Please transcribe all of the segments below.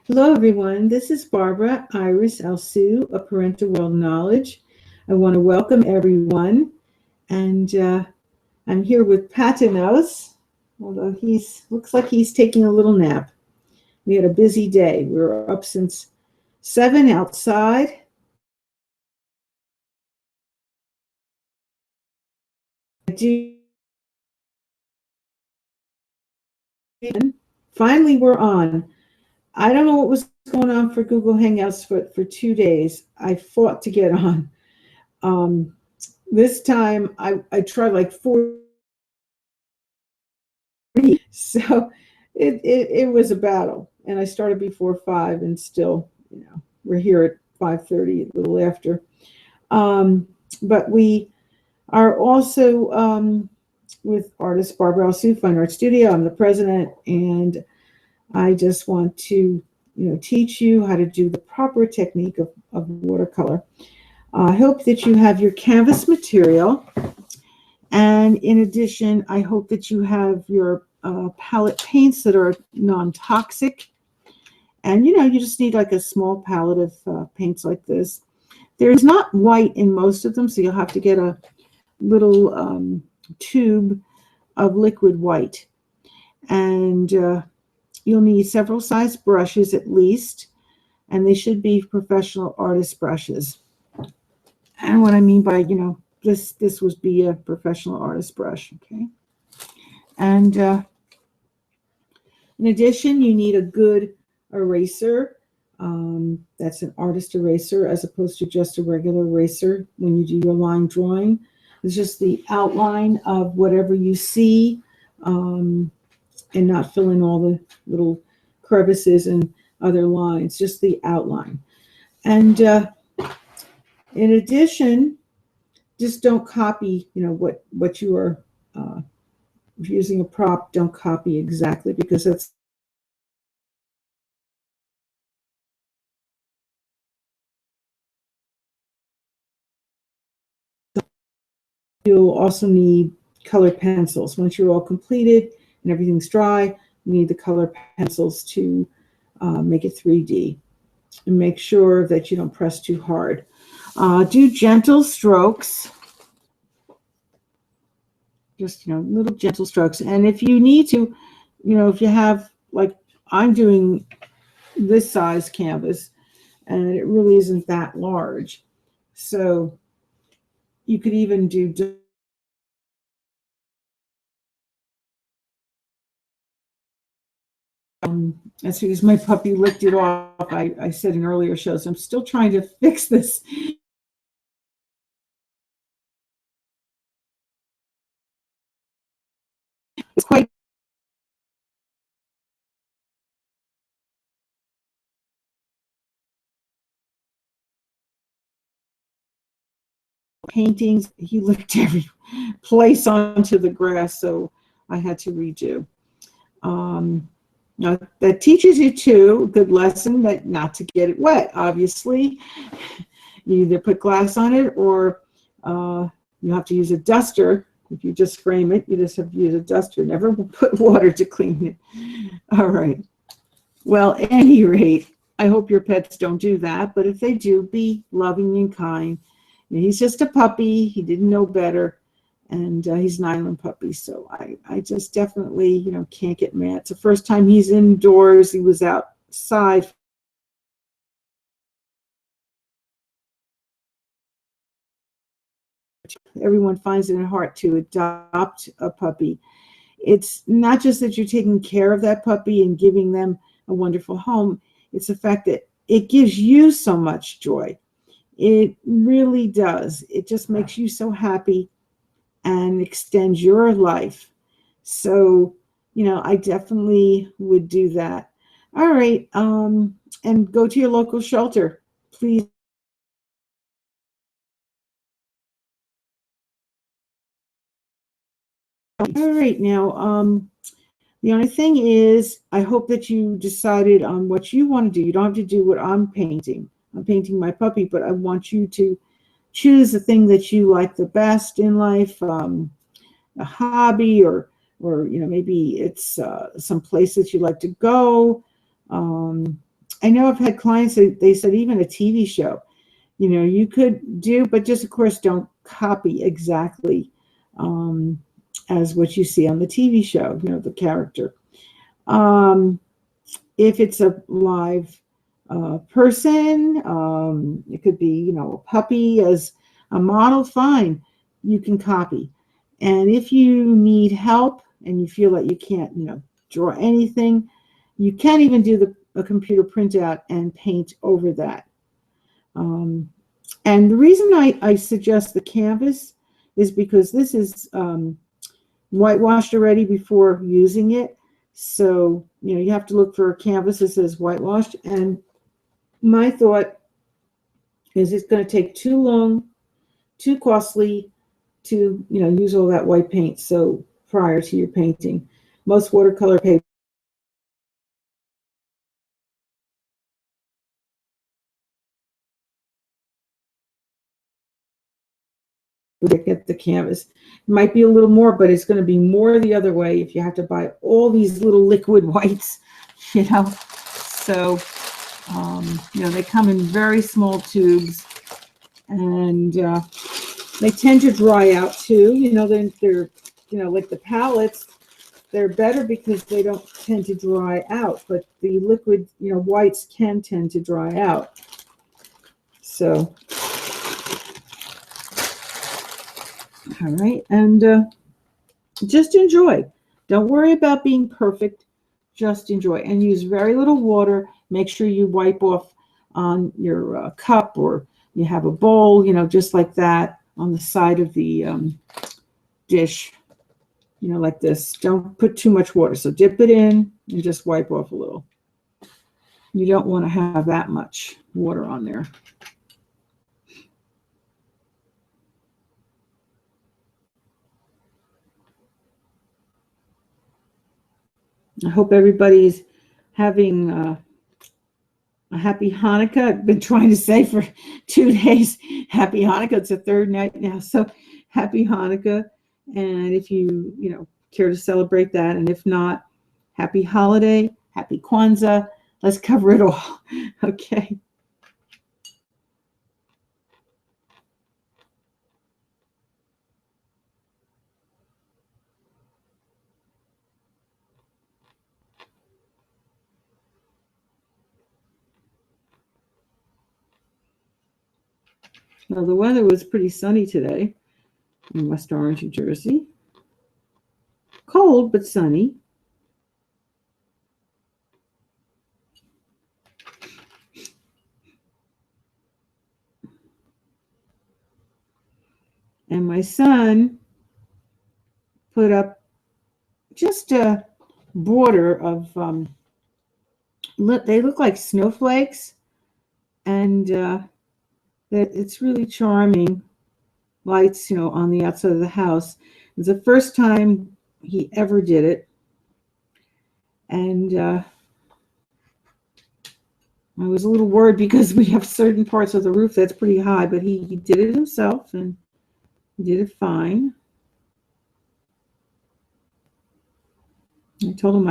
Hello, everyone. This is Barbara Iris Alsu of Parental World Knowledge. I want to welcome everyone, and I'm here with Patinos, although looks like he's taking a little nap. We had a busy day. We were up since 7 outside. Finally, we're on. I don't know what was going on for Google Hangouts for 2 days. I fought to get on. This time I tried like 4. So it was a battle, and I started before 5, and still, we're here at 5:30, a little after. But we are also with artist Barbara Alsu, Fine Art Studio. I'm the president, and I just want to, teach you how to do the proper technique of watercolor. I hope that you have your canvas material, and in addition, I hope that you have your palette paints that are non-toxic. And you just need like a small palette of paints like this. There's not white in most of them, so you'll have to get a little tube of liquid white. And you'll need several size brushes at least, and they should be professional artist brushes. And what I mean by, this would be a professional artist brush, okay? And in addition, you need a good eraser. That's an artist eraser as opposed to just a regular eraser when you do your line drawing. It's just the outline of whatever you see, and not fill in all the little crevices and other lines, just the outline. And in addition, just don't copy, what you are, if you're using a prop, don't copy exactly, because that's you'll also need colored pencils. Once you're all completed and everything's dry, you need the color pencils to make it 3D. And make sure that you don't press too hard. Do gentle strokes. Just, little gentle strokes. And if you need to, if you have, like I'm doing this size canvas, and it really isn't that large. So you could even do as soon as my puppy licked it off, I said in earlier shows, I'm still trying to fix this. It's quite paintings. He licked every place onto the grass, so I had to redo. Now, that teaches you too, a good lesson, that not to get it wet. Obviously, you either put glass on it, or you have to use a duster. If you just frame it, you just have to use a duster. Never put water to clean it. All right. Well, at any rate, I hope your pets don't do that. But if they do, be loving and kind. He's just a puppy. He didn't know better. And he's an island puppy. So I just definitely, can't get mad. It's the first time he's indoors. He was outside. Everyone finds it in heart to adopt a puppy. It's not just that you're taking care of that puppy and giving them a wonderful home. It's the fact that it gives you so much joy. It really does. It just makes you so happy and extends your life. So, I definitely would do that. All right. And go to your local shelter, please. All right. Now, the only thing is, I hope that you decided on what you want to do. You don't have to do what I'm painting. I'm painting my puppy, but I want you to choose the thing that you like the best in life, a hobby, or maybe it's some place that you like to go, I know I've had clients that they said even a TV show, you could do, but just of course don't copy exactly as what you see on the TV show, the character. Um, if it's a live person, it could be, a puppy as a model, fine, you can copy. And if you need help and you feel that you can't, draw anything, you can even do a computer printout and paint over that. And the reason I suggest the canvas is because this is whitewashed already before using it. So, you have to look for a canvas that says whitewashed. And my thought is it's going to take too long, too costly to, use all that white paint. So prior to your painting, most watercolor paper get the canvas. It might be a little more, but it's going to be more the other way if you have to buy all these little liquid whites, So, they come in very small tubes, and they tend to dry out too. They're like the palettes, they're better because they don't tend to dry out, but the liquid, whites can tend to dry out. So, all right, and just enjoy. Don't worry about being perfect. Just enjoy, and use very little water. Make sure you wipe off on your cup, or you have a bowl, just like that on the side of the dish, like this. Don't put too much water. So dip it in and just wipe off a little. You don't want to have that much water on there. I hope everybody's having a happy Hanukkah. I've been trying to say for 2 days, happy Hanukkah. It's the third night now. So happy Hanukkah. And if you, care to celebrate that, and if not, happy holiday, happy Kwanzaa. Let's cover it all. Okay. Well, the weather was pretty sunny today in West Orange, New Jersey. Cold, but sunny. And my son put up just a border of, they look like snowflakes, and it's really charming. Lights, on the outside of the house. It's the first time he ever did it. And I was a little worried because we have certain parts of the roof that's pretty high, but he did it himself, and he did it fine. I told him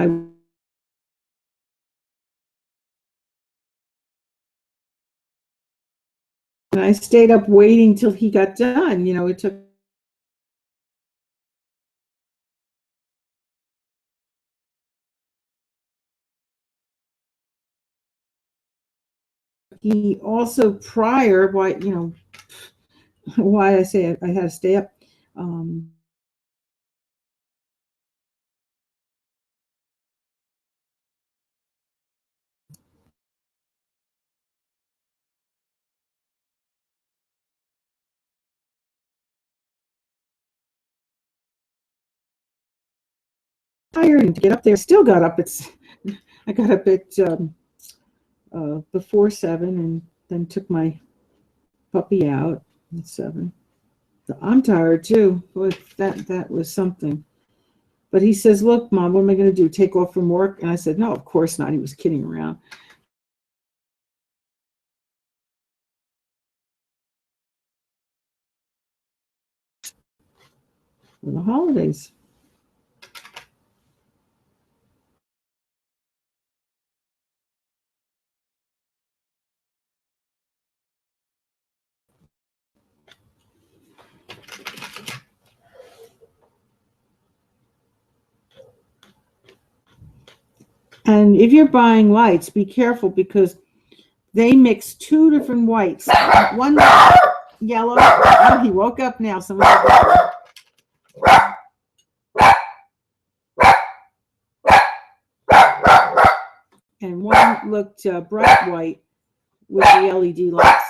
I stayed up waiting till he got done. It took he also prior why I say I had to stay up. Tired to get up there. Still got up. I got up at before 7, and then took my puppy out at 7. So I'm tired too. Boy, that was something. But he says, "Look, Mom, what am I going to do? Take off from work?" And I said, "No, of course not." He was kidding around. For the holidays. And if you're buying lights, be careful because they mix two different whites. One yellow. Oh, he woke up now. And one looked bright white with the LED lights.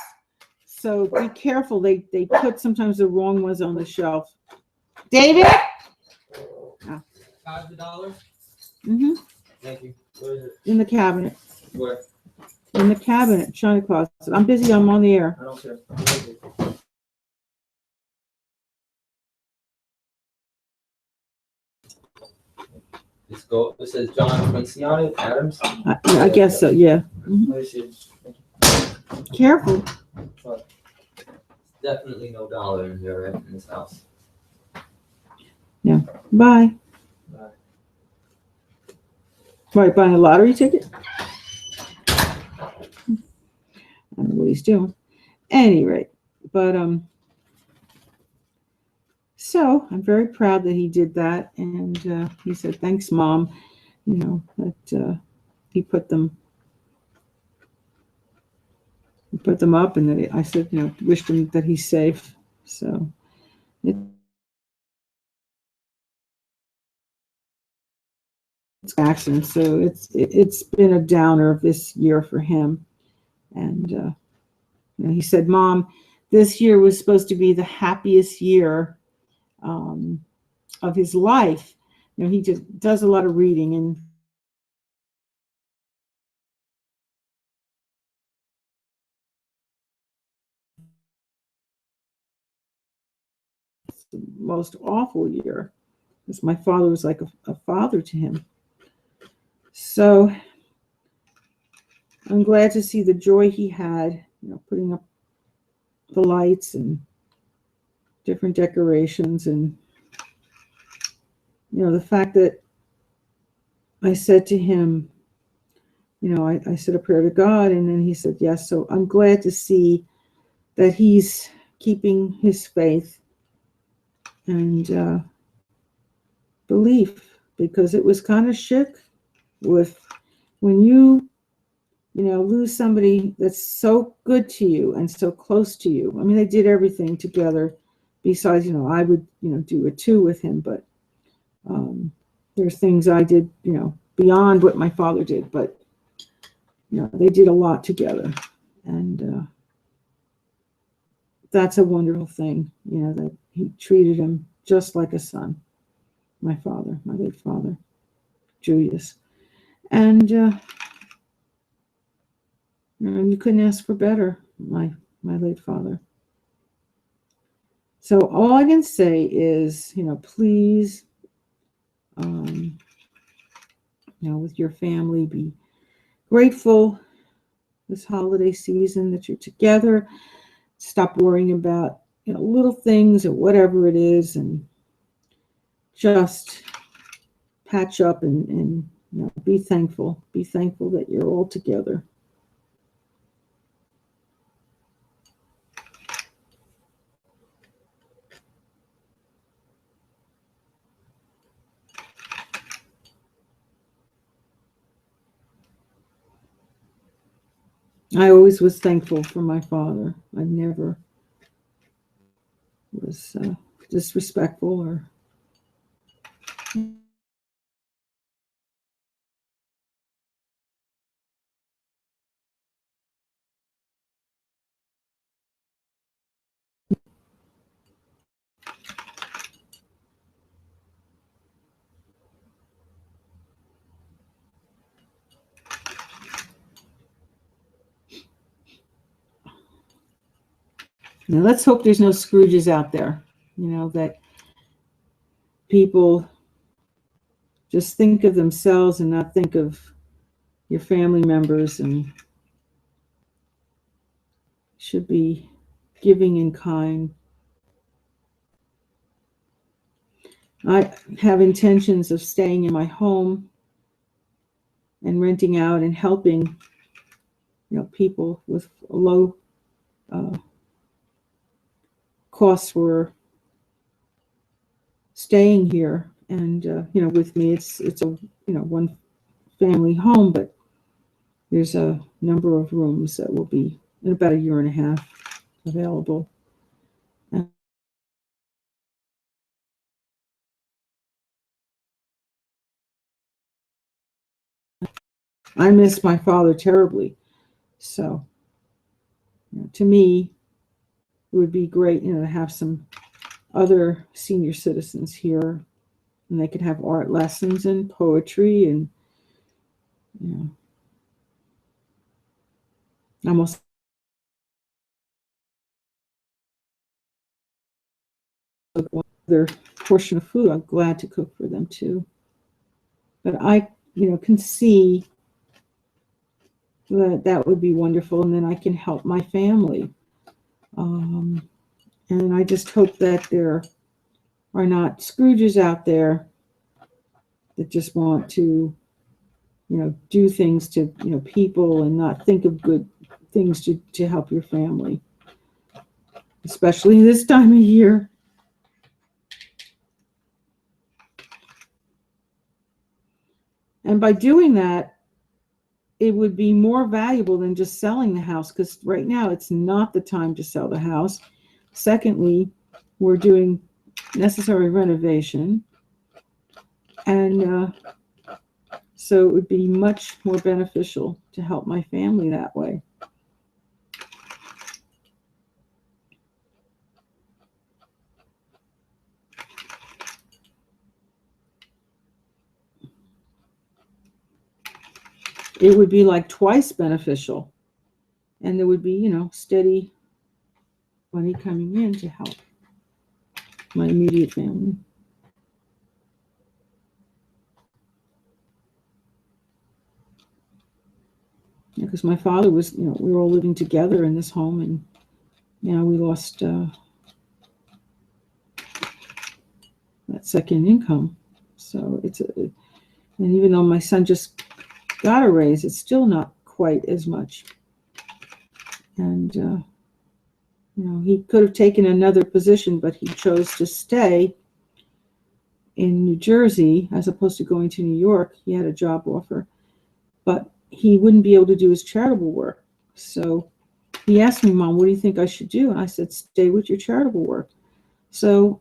So be careful. They put sometimes the wrong ones on the shelf. David? Oh. $5? Mm-hmm. Thank you. Where is it? In the cabinet. Where? In the cabinet, china closet. I'm busy. I'm on the air. I don't care. This says John Quincy on it. Adams. I guess so. Yeah. Mm-hmm. Let me see. Careful. Definitely no dollar in here, right? In this house. Yeah. Bye. Bye. Right, buying a lottery ticket? I don't know what he's doing. Any rate, but so I'm very proud that he did that, and he said, "Thanks, Mom." You know that he put them up, and that I said, you know, wished him that he's safe. So it's accident. So it's been a downer this year for him, and you know, he said, "Mom, this year was supposed to be the happiest year of his life." You know, he just does a lot of reading, and it's the most awful year because my father was like a father to him. So I'm glad to see the joy he had, you know, putting up the lights and different decorations, and you know, the fact that I said to him, you know, I said a prayer to God, and then he said yes. So I'm glad to see that he's keeping his faith and belief, because it was kind of shook with when you know, lose somebody that's so good to you and so close to you. I mean, they did everything together. Besides, you know, I would, you know, do it too with him, but there's things I did, you know, beyond what my father did, but you know, they did a lot together, and that's a wonderful thing, you know, that he treated him just like a son. My father, my late father, Julius, and you couldn't ask for better, my late father. So all I can say is, you know, please, you know, with your family, be grateful this holiday season that you're together. Stop worrying about, you know, little things or whatever it is, and just patch up and you know, be thankful. Be thankful that you're all together. I always was thankful for my father. I never was disrespectful or. Now, let's hope there's no Scrooges out there, you know, that people just think of themselves and not think of your family members, and should be giving in kind. I have intentions of staying in my home and renting out and helping, you know, people with low costs for staying here, and you know, with me, it's a, you know, one family home, but there's a number of rooms that will be in about a year and a half available. I miss my father terribly. So, to me, it would be great, to have some other senior citizens here, and they could have art lessons and poetry, and almost their portion of food. I'm glad to cook for them too. But I, can see that would be wonderful, and then I can help my family. And I just hope that there are not Scrooges out there that just want to, do things to, people and not think of good things to help your family, especially this time of year. And by doing that, it would be more valuable than just selling the house, because right now it's not the time to sell the house. Secondly, we're doing necessary renovation, and so it would be much more beneficial to help my family that way. It would be like twice beneficial, and there would be, steady money coming in to help my immediate family. Because my father was, we were all living together in this home, and we lost that second income. So and even though my son just got a raise, it's still not quite as much. And he could have taken another position, but he chose to stay in New Jersey as opposed to going to New York. He had a job offer, but he wouldn't be able to do his charitable work. So he asked me, Mom, what do you think I should do? And I said, stay with your charitable work. So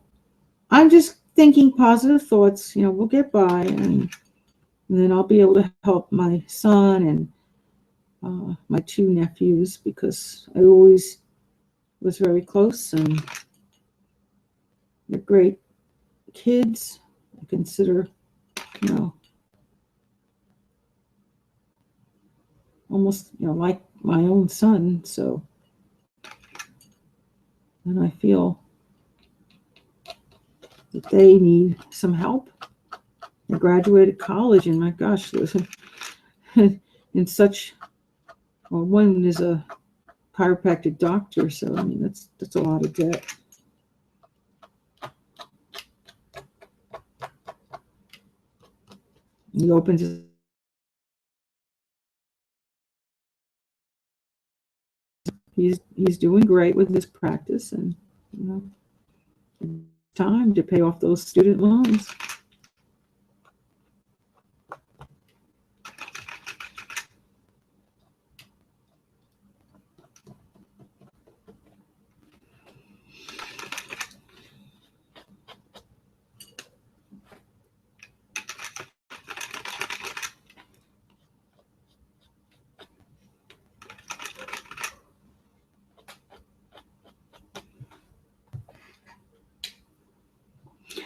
I'm just thinking positive thoughts. We'll get by, and then I'll be able to help my son and my two nephews, because I always was very close, and they're great kids. I consider, almost, like my own son. So, and I feel that they need some help. They graduated college, and my gosh, in such, well, one is a chiropractic doctor, so I mean that's a lot of debt. He opens his, he's doing great with his practice, and time to pay off those student loans.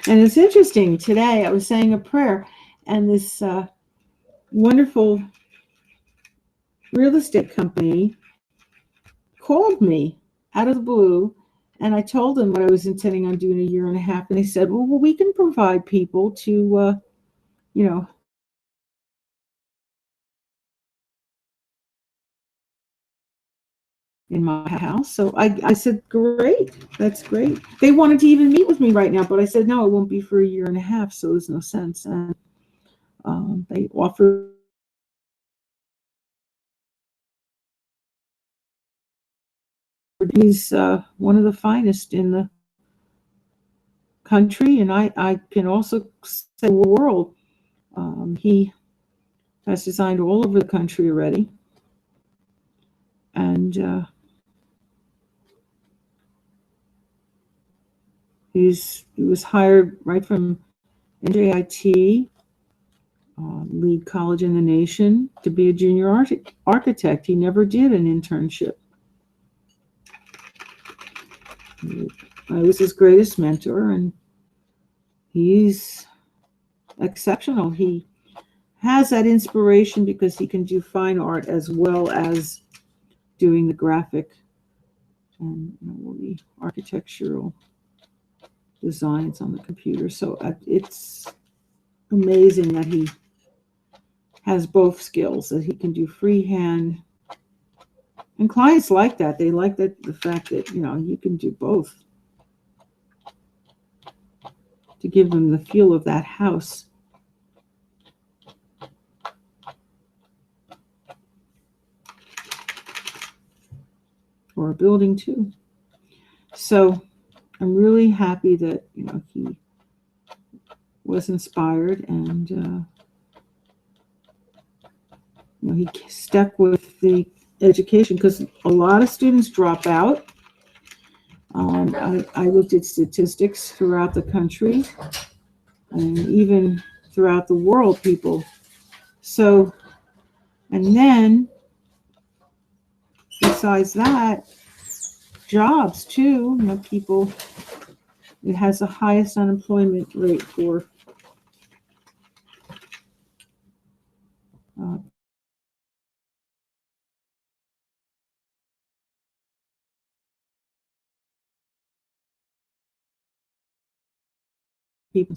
And it's interesting, today I was saying a prayer, and this wonderful real estate company called me out of the blue, and I told them what I was intending on doing a year and a half, and they said, well, we can provide people to, in my house. So I said, great, that's great. They wanted to even meet with me right now, but I said, no, it won't be for a year and a half, so there's no sense. And they offered he's one of the finest in the country, and I can also say the world. He has designed all over the country already. And he was hired right from NJIT, lead college in the nation, to be a junior architect. He never did an internship. I was his greatest mentor, and he's exceptional. He has that inspiration because he can do fine art as well as doing the graphic and the architectural designs on the computer. So it's amazing that he has both skills, that he can do freehand. And clients like that. They like that, the fact that, you can do both, to give them the feel of that house. Or a building too. So I'm really happy that, he was inspired, and he stuck with the education, because a lot of students drop out. I looked at statistics throughout the country and even throughout the world, people. So, and then besides that, jobs too, people, it has the highest unemployment rate for people.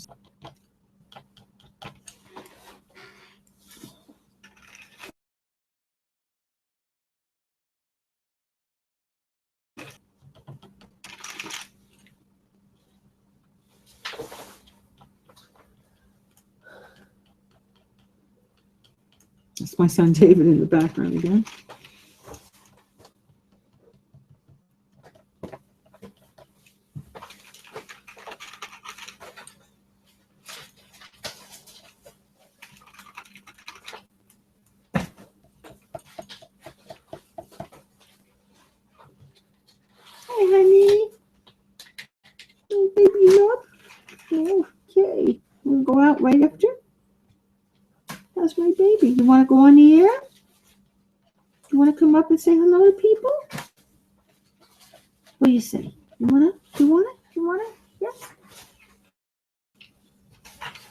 That's my son David in the background again. Hi, honey. Oh, baby, love. Okay. We'll go out right after. How's my baby? You want to go on the air? You want to come up and say hello to people? What do you say? You want to? You want to? You want to? Yes.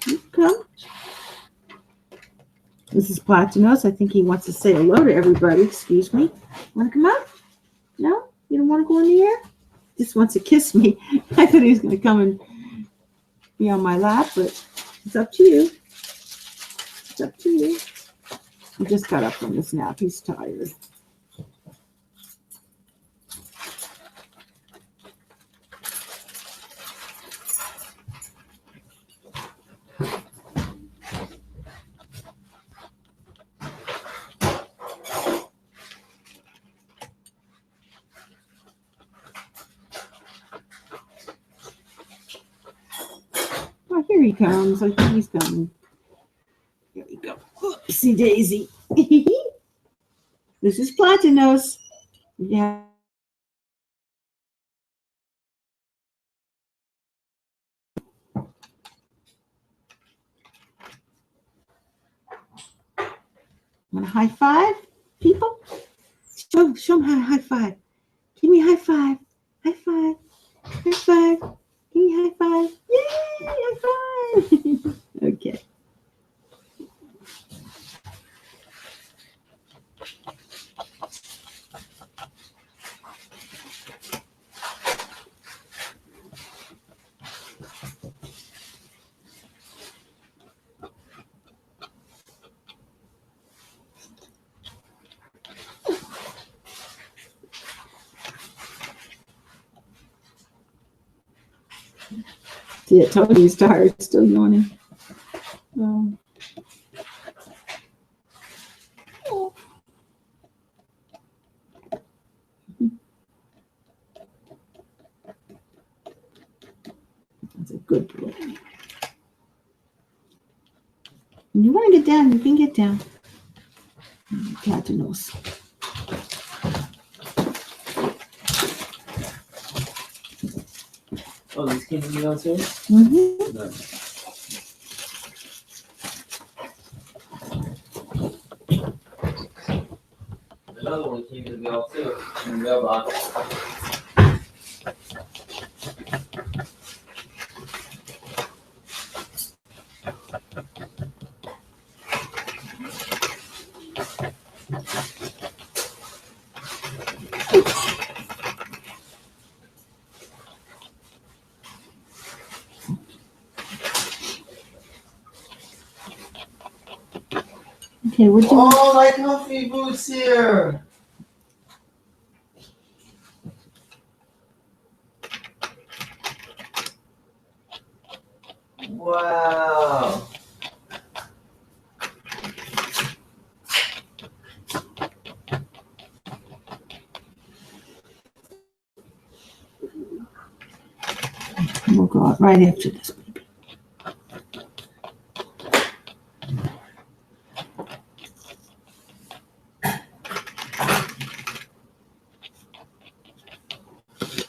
You come. This is Platinos. I think he wants to say hello to everybody. Excuse me. Want to come up? No? You don't want to go on the air? Just wants to kiss me. I thought he was going to come and be on my lap, but it's up to you. It's up to you. He just got up from his nap. He's tired. Oh, here he comes. I think he's coming. Here we go. Oopsie daisy. This is Platinos. Yeah. Want a high five, people? Show them how to high five. Give me a high five. High five. High five. Give me a high five. Yay! High five. Okay. See, I told you he's tired. Still yawning. Oh. That's a good boy. You want to get down, you can get down. Cardinals. Oh, these came from downstairs? Mm-hmm. No. Another one came in the mail too, in the mailbox. Okay, we're doing. Oh, my comfy boots here! Wow! We'll go out right after this, baby.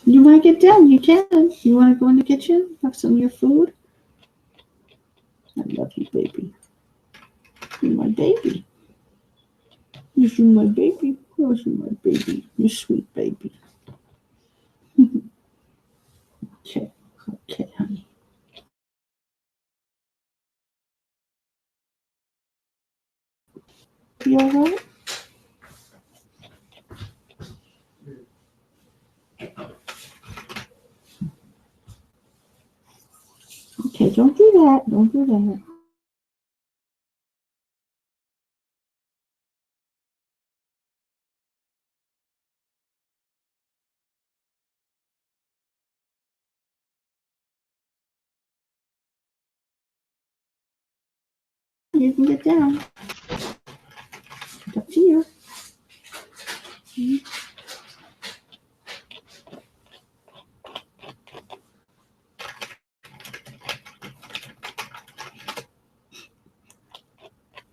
You want to get down? You can. You want to go in the kitchen? Have some of your food? I love you, baby. You're my baby. You're my baby. Oh, you're my baby. You're sweet baby. Okay. Okay, honey. You all right? Okay, don't do that. Don't do that. You can get down. It's up to you.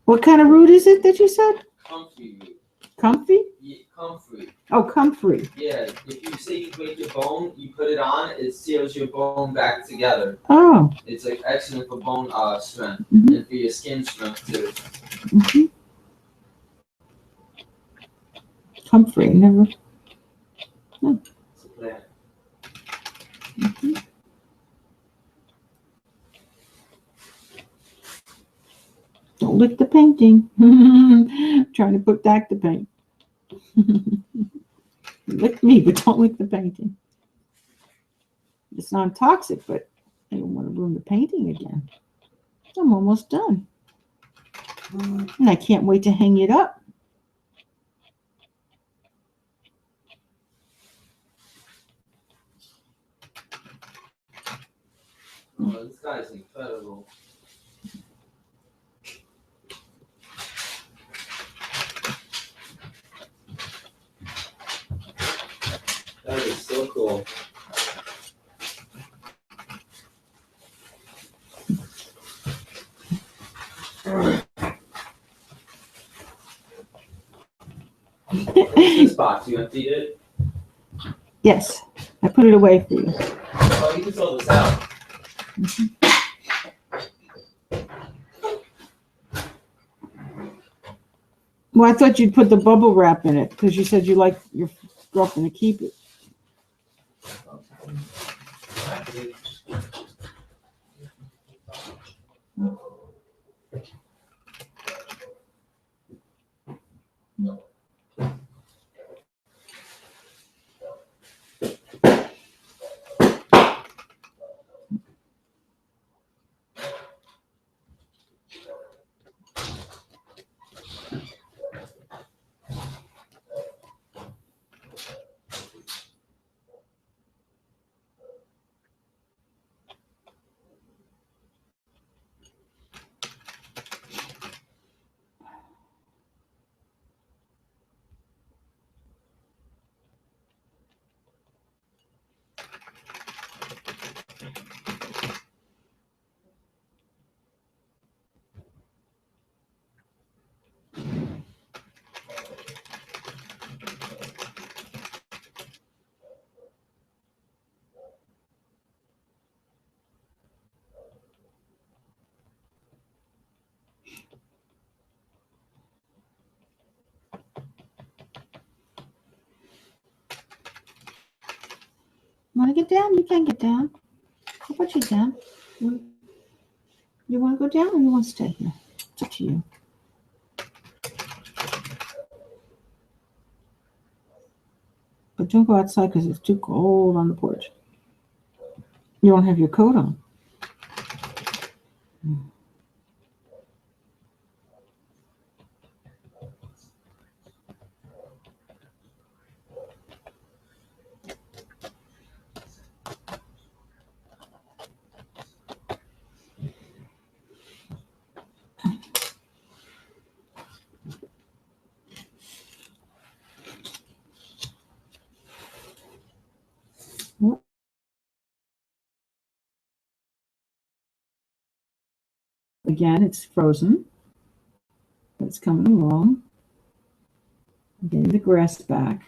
What kind of root is it that you said? Comfy root. Comfy? Yeah, comfy. Oh, comfrey. Yeah, if you say you break your bone, you put it on, it seals your bone back together. Oh. It's like excellent for bone strength Mhm. and for your skin strength too. Mm-hmm. Comfrey, never. It's a plant. Mm-hmm. Don't lick the painting. Trying to put back the paint. Lick me, but don't lick the painting. It's non-toxic, but I don't want to ruin the painting again. I'm almost done. And I can't wait to hang it up. Oh, this guy's incredible. That is so cool. What's this box? You emptied it? Yes, I put it away for you. Oh, you can throw this out. Well, I thought you'd put the bubble wrap in it because you said you like your girlfriend to keep it. Want to get down? You can get down. I'll put you down. You want to go down or you want to stay here? It's up to you. But don't go outside because it's too cold on the porch. You don't have your coat on. Again, it's frozen, but it's coming along. I'm getting the grass back.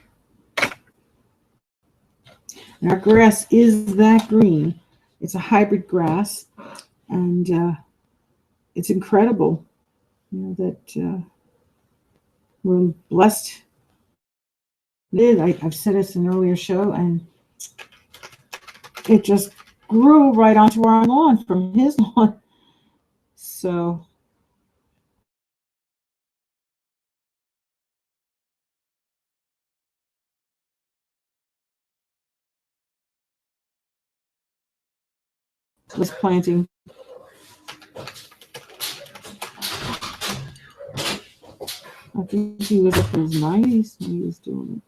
And our grass is that green. It's a hybrid grass, and it's incredible, you know, that we're blessed. I've said this in an earlier show, and it just grew right onto our lawn from his lawn. So was planting. I think he was up in his 90s when he was doing it.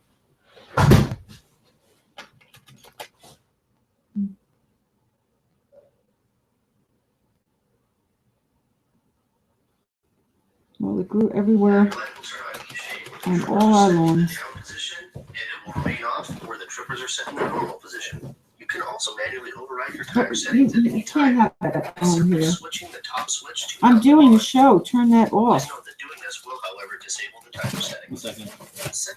Well, it grew everywhere on all our lawns. And it will remain off where the trippers are set in their normal position. You can also manually override your timer settings at any time. Can't have that on here. Switching the top switch to I'm doing a show. Turn that off. Please note that doing this will, however, disable the timer settings. Setting timers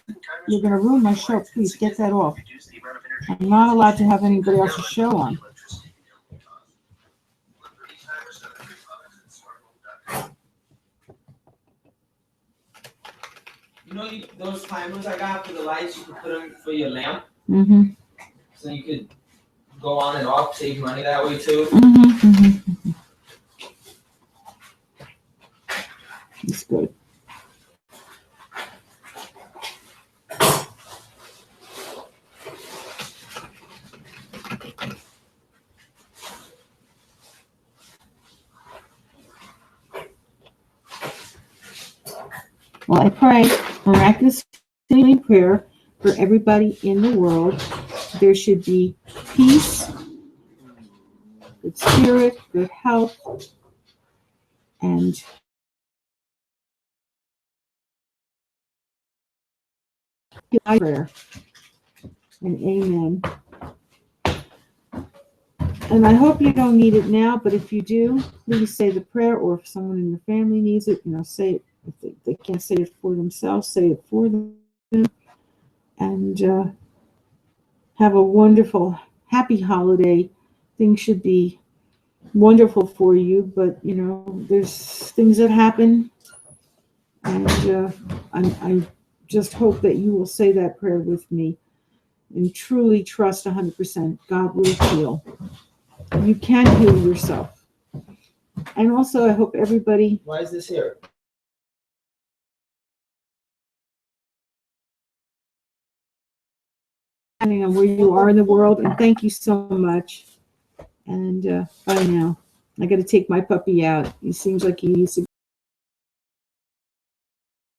You're going to ruin my show. Please get that off. reduce the amount of energy I'm not allowed to have anybody else's show on. electricity bill will cause. Look for these timers and other free products at smarthome.com. You know those timers I got for the lights, you can put them for your lamp, Mm-hmm. so you could go on and off, save money that way too. Mm-hmm. Mm-hmm. It's good. Well, I pray miraculous healing prayer for everybody in the world. There should be peace, good spirit, good health, and prayer. And amen. And I hope you don't need it now, but if you do, please say the prayer, or if someone in your family needs it, say it. If they can't say it for themselves, say it for them. And have a wonderful, happy holiday. Things should be wonderful for you, but there's things that happen, and I just hope that you will say that prayer with me and truly trust 100% God will heal. You can heal yourself. And also, I hope everybody. Why is this here? Depending on where you are in the world, and thank you so much. And bye now. I got to take my puppy out. He seems like he needs to go.